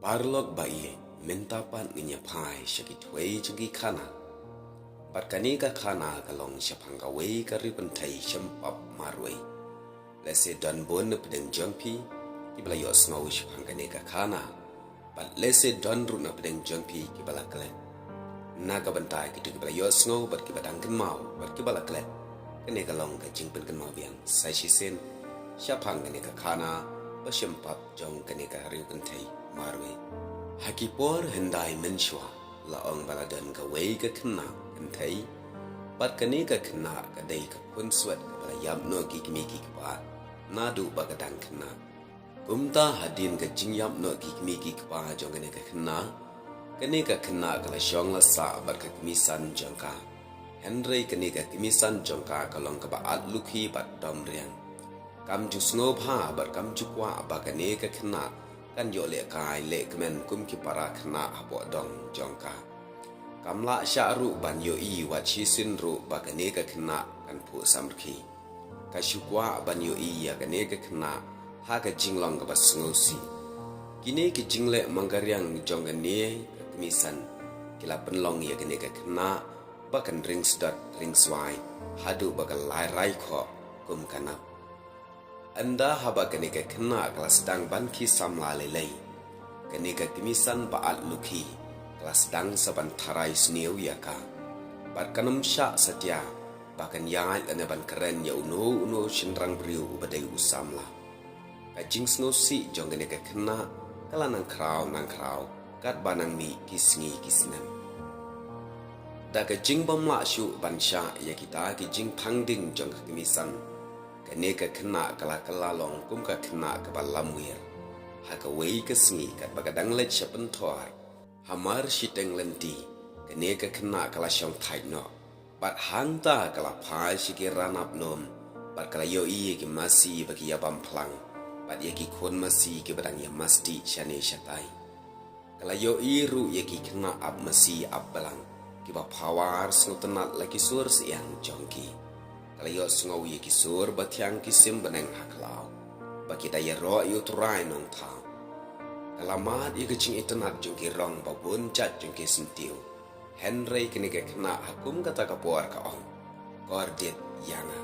Parlok bayi mentapan nginya pai syaki tuai jengki kana. Bat kani ka kana kalong syapang kawai kari pentai syempap marwai. Lese dan bon pedeng jengpi kibala yos ngau syapang kani ka kana. Bat lese dan runa pedeng jengpi kibala klen. Naga bentai kitu kibala yos ngau bat kibadang kenmau bat kibala klen. Kani kalong ka jingpen kenmau biang sai sisen syapang kani ka kana bersyempap jong kani ka hari pentai marwai. Hakipor hendai mensyua laong baladan kawai ka kena kentai. Bat kani ka kena kadai ka pun suat ka balayam no gigmiki ka nadu bagadang kena. Kumta hadin ka jingyam no gigmiki ka jong kani ka kena. Kani ka kena kala syong la sa bat ka kemisan jong ka. Henry kani ka kemisan jong ka kalong ka baat lukhi bat dom riang. Kam ju sngob ha bat kam ju kwa ba kani ka kena. Kan yo le kai le kemen kum ki para kena habo dong jongka. Kamla syaru ban yo I wat chi sin ru ba kane ka kena kan pu samrki. Ka syukwa ban yo I ya kane ka kena ha ka jinglong ka basngosi. Kini ki jingle manggaryang jong kane ka kemisan kila penlong ya kane ka kena ba kan ring sdat ring swai hadu ba ka lai rai kho kum kanap. Anda haba kenika kena kelas sedang banki samla lelai. Kenika kemisan baat lukhi kelas sedang saban tarai seniau yaka. Bat kanam syak setia bahkan yang ane ban keren ya uno shinrang beriu badai usamla. Kajing snosi jong kenika kena kala nang krau kat banang mi kisngi kisnan. Da kajing bamla syu ban syak ya kita kajing pangding jong kemisan. Kani ka kena kala long kum ka kena ka balamwir. Haka wei ka sengi kat bagadang let syapen toar. Hamar shiteng lenti. Kani ka kena kala syong thai no. Bat hangta kala pai shiki ranap lom. Bat kala yo iye ki masi bagi yabam plang. Bat ye ki kon masi ki badang ya masti syane syatai. Kala yo iru ye ki kena ab masi ab balang. Ki ba pawar snutenat lagi sur siang jongki. Kalayo sngau ye kisur batyang kisim beneng haklau. Baki daya ro yu turai nong tau. Kalamat ye kecing itenat jungki rong babun cat jungki sentiu. Henry kini ke kena hakum kata kapuar ka ong. Kordit yanga.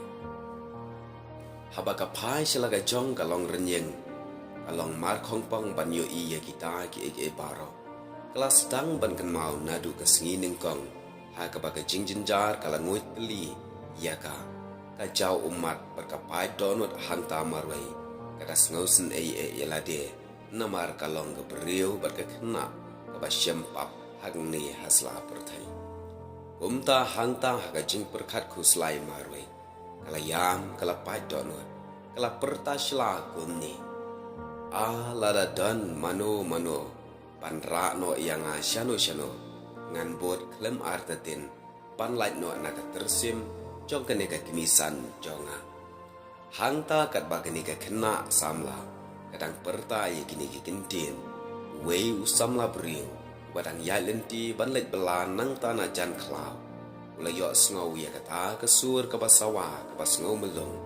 Habaka pai silaga jong kalong renyeng. Kalong mar kong pong ban yo iya kita ki ege baro. Kelas dang ban kan mau nadu ke sengi ningkong. Ha kabaka jingjenjar kalanguit peli. Yaka. Kajau umat berkapai donut hanta marwai. Kadas ngausen yelade. Namar kalong ke beriu berkekena. Kabasyempap hagni hasla pertai. Kumta hanta hagajing perkat kuslai marwai. Kalayam kalapai donut. Kalaperta syla kumni. Lada dan mano. Panra no yang syano. Ngan bot klem artetin. Panlait no naga tersim. Jong kenika kemisan jonga. Hangta kat ba kenika kena samla. Kadang perta ye kini kintin. Wei usamla beriu. Badang ya lenti banlet belan nang tanah jan klau. Ulayok sngau ya kata kesur ke basawa ke basngau melung.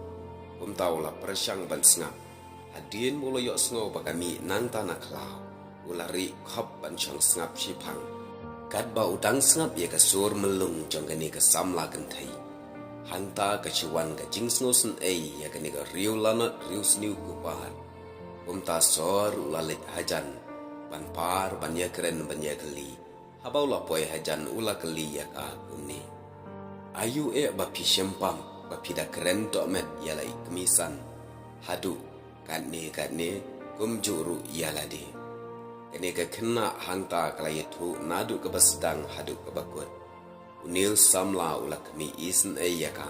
Tau la persyang ban sngap. Hadin ulayok sngau bagami nang tanah klau. Ulari khop ban syang sngap sipang. Kat ba udang sngap ye kesur melung jong kenika samla kentai. Hanta kaciwan ka jingsnosen ya kani ka riu lanat riu sniu kupar. Umta sor ulalit hajan. Ban ya keren ban ya keli. Habau lapoi hajan ula keli ya ka kumni. Ayu bapi syempam. Bapi da keren met yalai kemisan. Hadu katne kum juru yaladi. Kani ka kena hanta kalayetu nadu ke basdang hadu ke bakut. Unil samla ula kami isen yaka.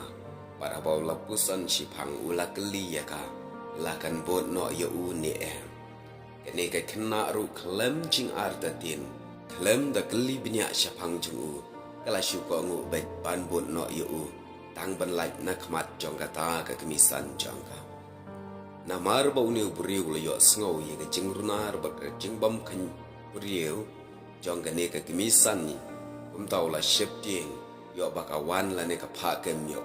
Para bau lapusan sipang ula keli yaka. Lakan bot no ya uni Kani ka kena ru klem jing ardatin. Klem da keli binyak sipang jungu. Kala syuko ngu bet ban bot no ya Tang ban like nakmat jong kata ka kemisan jongka. Namar bau ni beriu la yo sngau ye ka jing runar ba ka jing bam kan beriu. Jong kani ka kemisan ni. Tau la ship ting yo bakawan la ne ka pha kem yo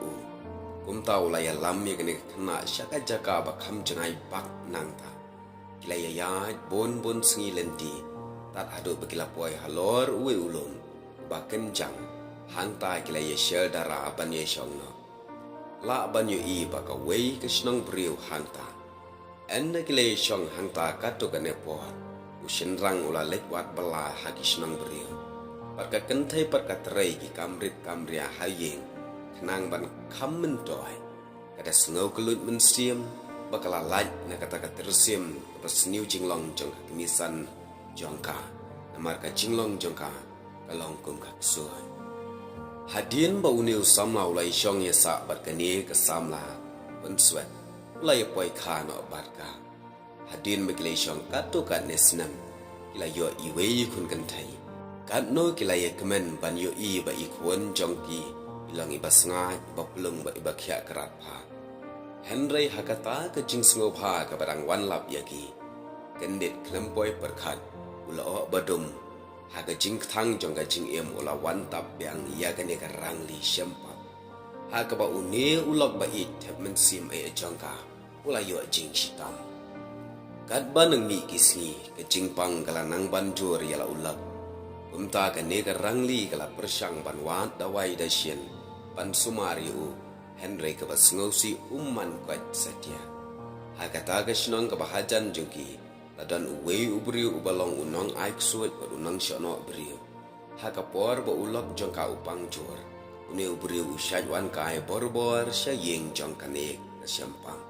tau la ya lam ye ne kena syaka jaka ba kham jangai bak nang ta kila ya bon sngi lenti tat adu begila poi halor uwe ulung ba kenjang hang ta kila ye shel dara ban ye shong no la ban yu I ba ka wei ka shnong briu hang ta en na kila ye shong hang ta ka to ka ne po ushin rang ula lek wat bala ha ki shnong briu par ka kan thai par ka trei ki kamrit kamria ha yeng nang ban kham men toy kada sngo kulut men siam bakala laj na kata ka tersim pas new jinglong jong kemisan jongka namar ka jinglong jongka kalong kum ka suai hadin ba uniu samla ulai shong ye sa bat kani ka samla ban swet ulai poi kha no bat ka hadin megle shong ka to ka nesnam ila yo I wei kun kan thai kat no kila ye kemen ban yo I ba I khon jongki ilang iba snga ba plung ba iba khya karat pha Henry hakata ke jing sngopa ke barang wan lap yaki kendit klempoi perkhat ula o badum haga jing thang jong ga jing em ula wan tap yang ya ka ne ka rang li shempa haga ba une ulok ba it thep men sim ai jongka ula yo jing shitam kat banang mi kisni ke jing pang kala nang ban jur yala ulak umta ka ne ka rang li kala persang ban wan dawai da sien ban sumari u Henry ka basngosi umman kwat satya hakata ka shnong ka bahajan jungki ladan uwe ubri ubalong unong aik suat ba unong shono bri haka por ba ulok jongka upang jor une ubri ushaj wan kai borbor sha yeng jongka ne ka syampang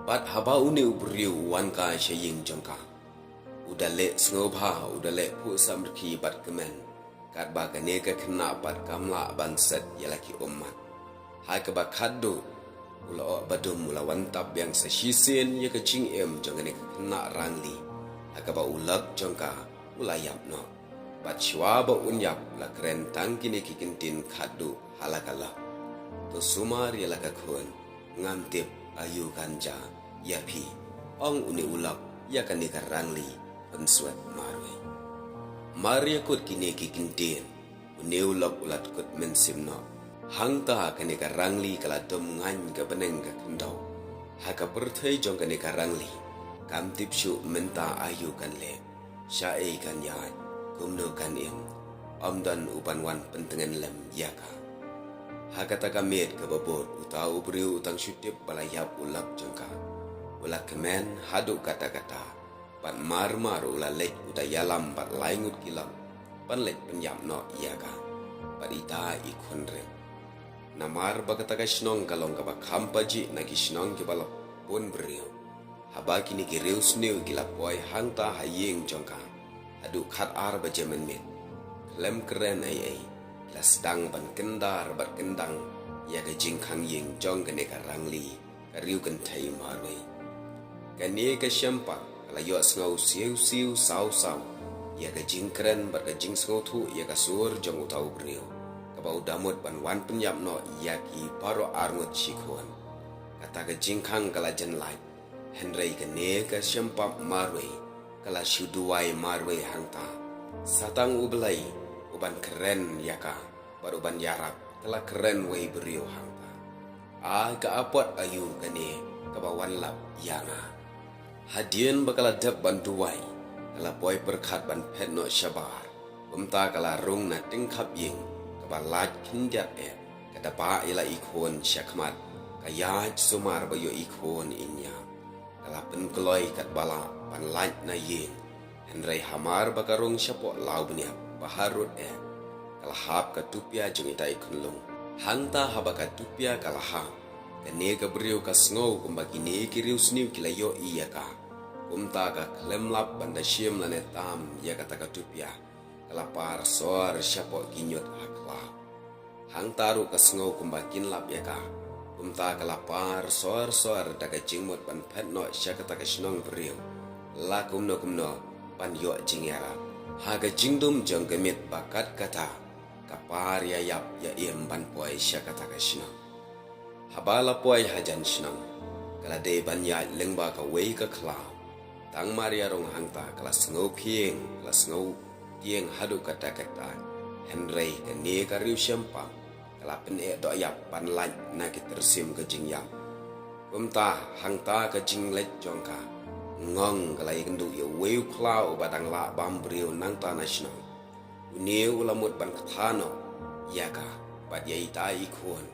bat haba une ubri wan kai sha yeng jongka udale sngoba udale pu samrki bat kemen kat ba ka ne ka khna bat kamla ban set yalaki ummat hai ka ba khaddu ula badum ula wantab yang sa shisen ye ka ching em jong ne na rangli ha ka ba ulak jong ka ula yap no ba chwa ba unyap la kren tang kini ki kintin khaddu halakala to sumar ye la ka khon ngam tip ayu ganja ya phi ong uni ulak ya ka ni ka rangli pen swat marwe maria kut kini ki kintin uni ulak ulat kut men simno hang ta kani ka rangli kala dom ngan ka beneng ka kendau ha ka perthai jong kani ka rangli kam tip shu menta ayu kan le sha e kan ya kum no kan em om dan upan wan pentengan lem ya ka ha ka ta ka met ka babot utau briu utang shutip balayap ulak jong ka ulak kemen hadu kata kata pan mar ula lek utayalam pat laingut kilam pan lek penyam no ya ka parita ikon re namar bagata ka shnong kalong ka ba khampaji na ki shnong ki balap pon brio haba kini ki reus new gila poi hangta hayeng jongka adu khat ar ba jemen met lem keren ai la sedang ban kendar bat kendang ya ka jing khang yeng jong ka ne ka rangli ka riu kan thai marwe ka ne ka shampa la yo snau siu sau ya ka jing keren bat ka jing snau thu ya ka sur jong utau brio bau damut ban wan penyap no yaki paro arngut shikhuan kata ke jingkhang kala jen lai Henry ke ne ka shempap marwe kala shuduai marwe hangta satang ublai uban keren yaka baru ban yarak kala keren wei beriu hangta ka apot ayu ke ne ka bawan lap yanga hadien bakala dap ban duai kala boy berkhat ban pet no shabar umta kala rung na tingkhap ying balaj kinjat kata pa ila ikon syakmat kaya sumar bayo ikon inya kala pen kloi kat bala pan laj na yeng Henry hamar bakarung syapo lau bnia baharut kala hap ka tupia jung ita ikunlung hanta habaka tupia kala ha kane ka brio ka sngo kumbaki ne kiriu sniu kila yo iya ka umta ka klemlap banda syem lane tam ya kata ka tupia lapar sor syapo kinyot hakla hang taru ka sngo kumbakin lap ya ka umta ka lapar sor daga jingmot pan phet no syakata ka snong brio la kumno pan yo jingyara haga jingdum jong gemit bakat kata kapar ya yap ya em ban poi syakata ka snong habala poi hajan snong kala de ban ya lengba ka wei ka kla tang maria rong hangta kala sngo phieng kala sngo yang hadu kata-kata Henry ke ne ka riu syampa kala pen do yap pan laj na ki tersim ke jingyam umta hangta ke jing lej jongka ngong kalai kendu ya weu klau badang la bambriu nang tanah sinong uniu ulamut ban kathano yaka bad yai tai ikon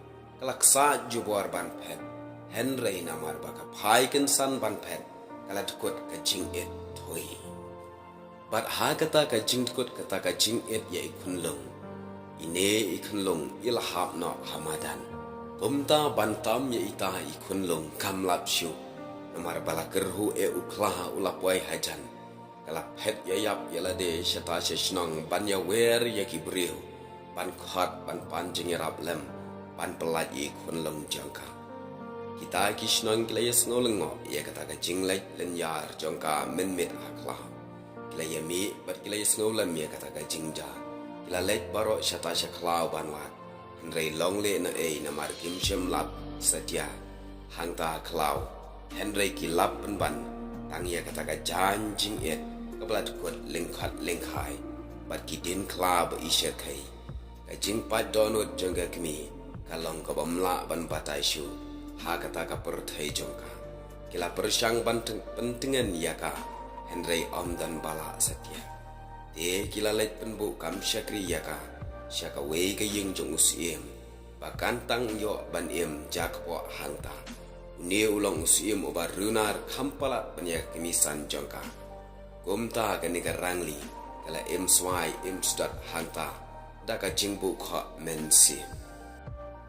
kalaksa jubuar ban pet Henry namar baka pai ken san ban pet kalat kut ka jing et thoi bad ha kata ka jing kut kata ka jing et ya ikun long ine ikun long ilhab no hamadan Pumta bantam ya ita ikun long kamlap syu namar bala kerhu uklah ulapwai hajan kalap het yayap yalade syata sesnong ban ya wer ya kibriu ban khat ban panjing rap lem ban pelat ikun long jangka kita kisnong kilayas ngolengo ya kata ka jinglek len yar jangka menmet aklah kilayami bat kilayas ngolam ya kata ka jingja kilalek baro syata syaklau ban wat Henry longle na namar kim shem lap setia hangta klau Henry kilap penban tang ya kata ka janjing et kebelat kut lengkat lengkai bat kidin klab isya kai ka jing pat donut jangga kemi kalong ka bamla ban batai syu ha kata ka perthai jongka kila persyang ban pentingan yaka Henry om dan bala setia te kila let penbu kam syakri yaka syaka wei ka ying jong usiem bakan tang yo ban em jak po hangta ni ulong usiem obar runar kampala banyak kemisan jongka gomta ka ni rangli kala em swai em stat hangta daka jingbu kha mensi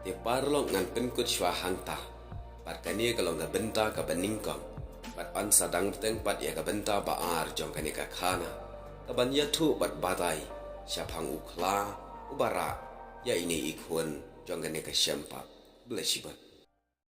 te parlong ngan penkut shwa hangta pat kani kalong ka benta ka beningkam pat an sadang teng pat ya ka benta baar jongka ni ka khana ka ban yathu pat batai syapang ukla ubara ya ini ikun jangan neka syampa blesibat